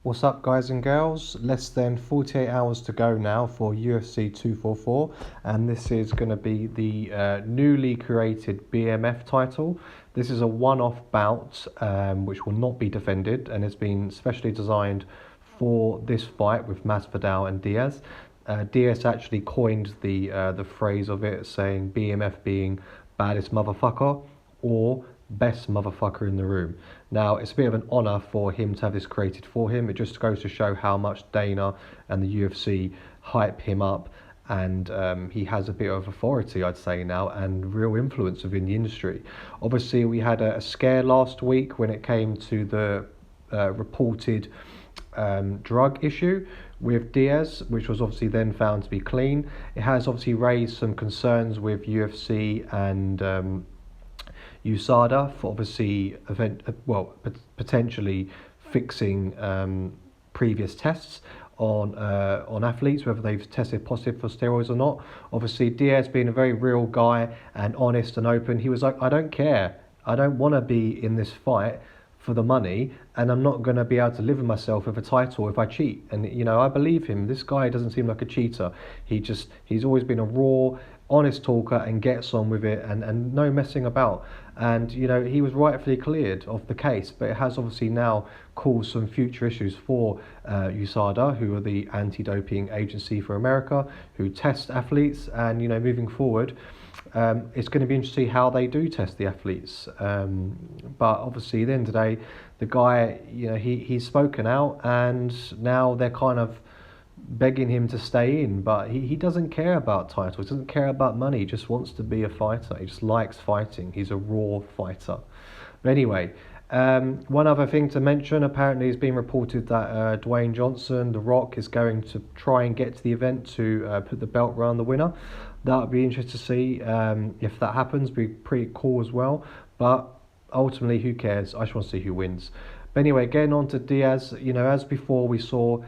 What's up, guys and girls? Less than 48 hours to go now for UFC 244, and this is going to be the newly created BMF title. This is a one-off bout which will not be defended, and it's been specially designed for this fight with Masvidal and Diaz. Diaz actually coined the phrase of it, saying BMF being baddest motherfucker or best motherfucker in the room. Now, it's a bit of an honour for him to have this created for him. It just goes to show how much Dana and the UFC hype him up, and he has a bit of authority, I'd say now, and real influence within the industry. Obviously, we had a scare last week when it came to the reported drug issue with Diaz, which was obviously then found to be clean. It has obviously raised some concerns with UFC and USADA for obviously potentially fixing previous tests on athletes, whether they've tested positive for steroids or not. Obviously, Diaz being a very real guy and honest and open, he was like, I don't care. I don't want to be in this fight for the money, and I'm not going to be able to live with myself with a title if I cheat. And I believe him. This guy doesn't seem like a cheater. He's always been a raw, honest talker and gets on with it, and no messing about. And he was rightfully cleared of the case, but it has obviously now caused some future issues for USADA, who are the anti-doping agency for America, who test athletes. And moving forward, it's going to be interesting to see how they do test the athletes. But obviously, at the end of the day, the guy, he's spoken out, and now they're kind of begging him to stay in. But he doesn't care about titles, doesn't care about money. He just wants to be a fighter. He just likes fighting. He's a raw fighter. But anyway, one other thing to mention, apparently it's been reported that Dwayne Johnson, The Rock, is going to try and get to the event to put the belt around the winner. That would be interesting to see if that happens. Be pretty cool as well. But ultimately, who cares? I just want to see who wins. But anyway, getting on to Diaz, as before we saw,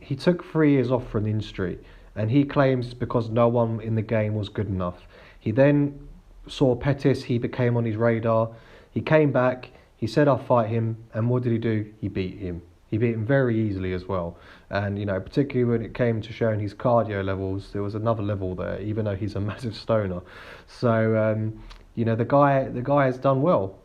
he took 3 years off from the industry, and he claims it's because no one in the game was good enough. He then saw Pettis, he became on his radar. He came back, he said, I'll fight him, and what did he do? He beat him. He beat him very easily as well. And, particularly when it came to showing his cardio levels, there was another level there, even though he's a massive stoner. So, the guy has done well.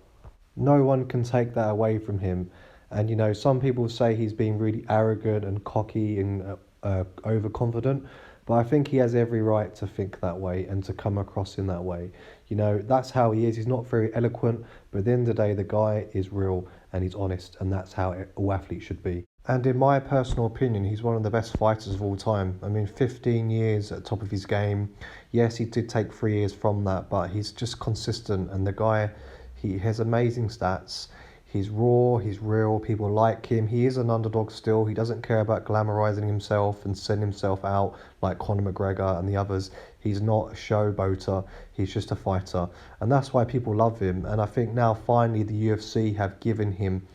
No one can take that away from him. And, some people say he's being really arrogant and cocky and overconfident. But I think he has every right to think that way and to come across in that way. That's how he is. He's not very eloquent, but at the end of the day, the guy is real and he's honest, and that's how all athletes should be. And in my personal opinion, he's one of the best fighters of all time. I mean, 15 years at the top of his game. Yes, he did take 3 years from that, but he's just consistent. And the guy, he has amazing stats. He's raw, he's real, people like him. He is an underdog still. He doesn't care about glamorizing himself and sending himself out like Conor McGregor and the others. He's not a showboater, he's just a fighter. And that's why people love him. And I think now finally the UFC have given him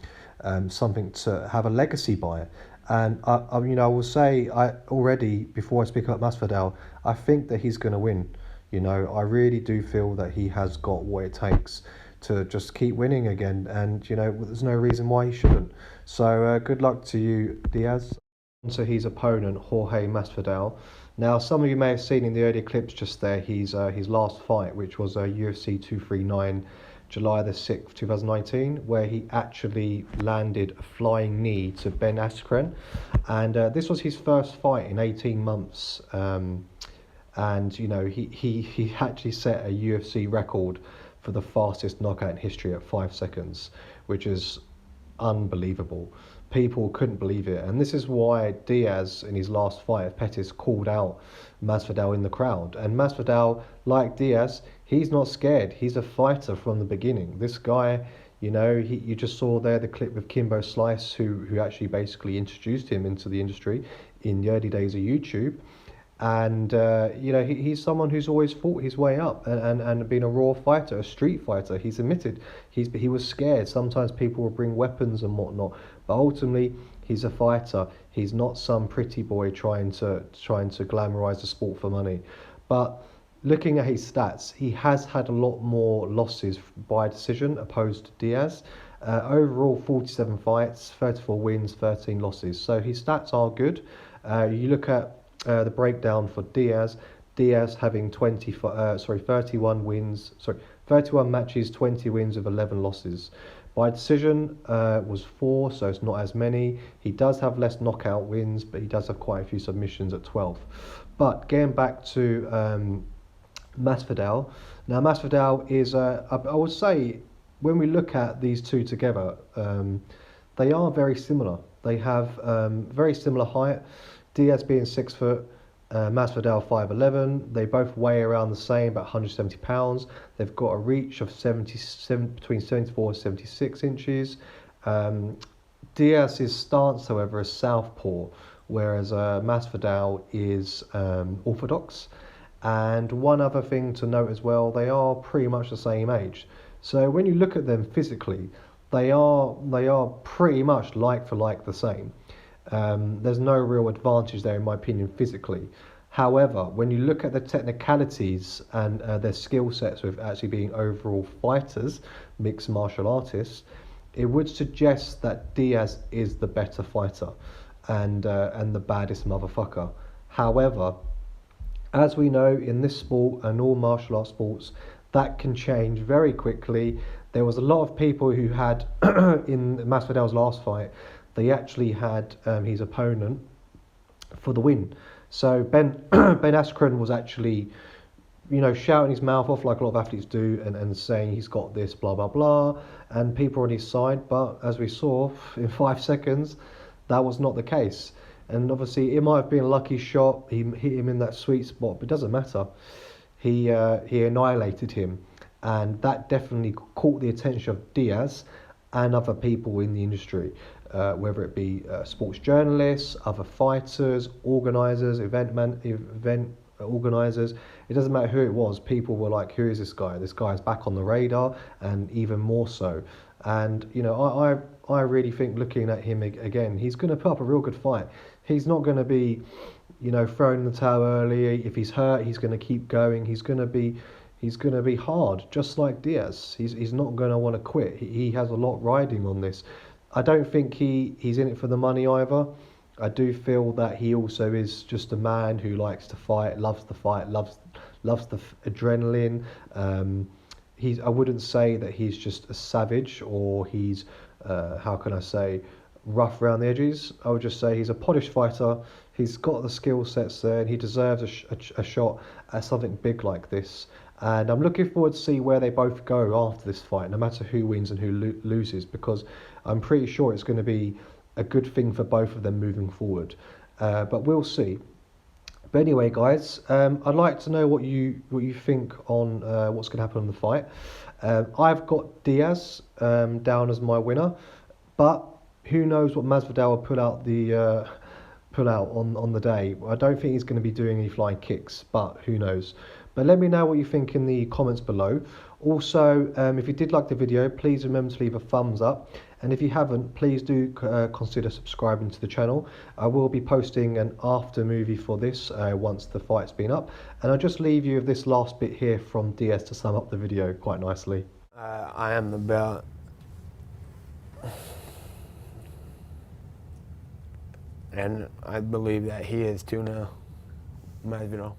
something to have a legacy by. And I will say, already, before I speak about Masvidal, I think that he's going to win. I really do feel that he has got what it takes to just keep winning again, and there's no reason why he shouldn't. So good luck to you, Diaz. To his opponent, Jorge Masvidal. Now, some of you may have seen in the earlier clips just there his last fight, which was UFC 239, July the 6th, 2019, where he actually landed a flying knee to Ben Askren, and this was his first fight in 18 months. And he actually set a UFC record for the fastest knockout in history at 5 seconds, which is unbelievable. People couldn't believe it. And this is why Diaz, in his last fight at Pettis, called out Masvidal in the crowd. And Masvidal, like Diaz, he's not scared. He's a fighter from the beginning. This guy, you just saw there the clip with Kimbo Slice, who actually basically introduced him into the industry in the early days of YouTube. And he's someone who's always fought his way up and been a raw fighter, a street fighter. He's admitted he was scared. Sometimes people will bring weapons and whatnot, but ultimately he's a fighter. He's not some pretty boy trying to glamorize the sport for money. But looking at his stats, he has had a lot more losses by decision opposed to Diaz. Overall, 47 fights, 34 wins, 13 losses. So his stats are good. You look at the breakdown for Diaz. Diaz having 31 wins, 31 matches, 20 wins with 11 losses. By decision was 4, so it's not as many. He does have less knockout wins, but he does have quite a few submissions at 12. But getting back to Masvidal. Now Masvidal is, I would say, when we look at these two together, they are very similar. They have very similar height. Diaz being 6 foot, Masvidal 5'11". They both weigh around the same, about 170 pounds. They've got a reach of between 74 and 76 inches. Diaz's stance, however, is southpaw, whereas Masvidal is orthodox. And one other thing to note as well, they are pretty much the same age. So when you look at them physically, they are pretty much like for like the same. There's no real advantage there, in my opinion, physically. However, when you look at the technicalities and their skill sets with actually being overall fighters, mixed martial artists, it would suggest that Diaz is the better fighter and the baddest motherfucker. However, as we know in this sport and all martial arts sports, that can change very quickly. There was a lot of people who had, in Masvidal's last fight, they actually had his opponent for the win. So Ben Askren was actually, shouting his mouth off like a lot of athletes do and saying he's got this, blah, blah, blah, and people on his side. But as we saw in 5 seconds, that was not the case. And obviously, it might have been a lucky shot. He hit him in that sweet spot, but it doesn't matter. He annihilated him. And that definitely caught the attention of Diaz and other people in the industry, whether it be sports journalists, other fighters, organisers, event organisers. It doesn't matter who it was. People were like, who is this guy? This guy's back on the radar, and even more so. And, I really think looking at him again, he's going to put up a real good fight. He's not going to be, throwing the towel early. If he's hurt, he's going to keep going. He's going to be hard, just like Diaz. He's not going to want to quit. He has a lot riding on this. I don't think he's in it for the money either. I do feel that he also is just a man who likes to fight, loves the adrenaline. I wouldn't say that he's just a savage or he's, how can I say, rough around the edges. I would just say he's a polished fighter. He's got the skill sets there, and he deserves a shot at something big like this. And I'm looking forward to see where they both go after this fight, no matter who wins and who loses, because I'm pretty sure it's going to be a good thing for both of them moving forward. But we'll see. But anyway, guys, I'd like to know what you think on what's going to happen in the fight. I've got Diaz down as my winner, but who knows what Masvidal will pull out on the day. I don't think he's going to be doing any flying kicks, but who knows. But let me know what you think in the comments below. Also, if you did like the video, please remember to leave a thumbs up. And if you haven't, please do consider subscribing to the channel. I will be posting an after movie for this once the fight's been up. And I'll just leave you with this last bit here from Diaz to sum up the video quite nicely. I am the belt. And I believe that he is too now, Masvidal.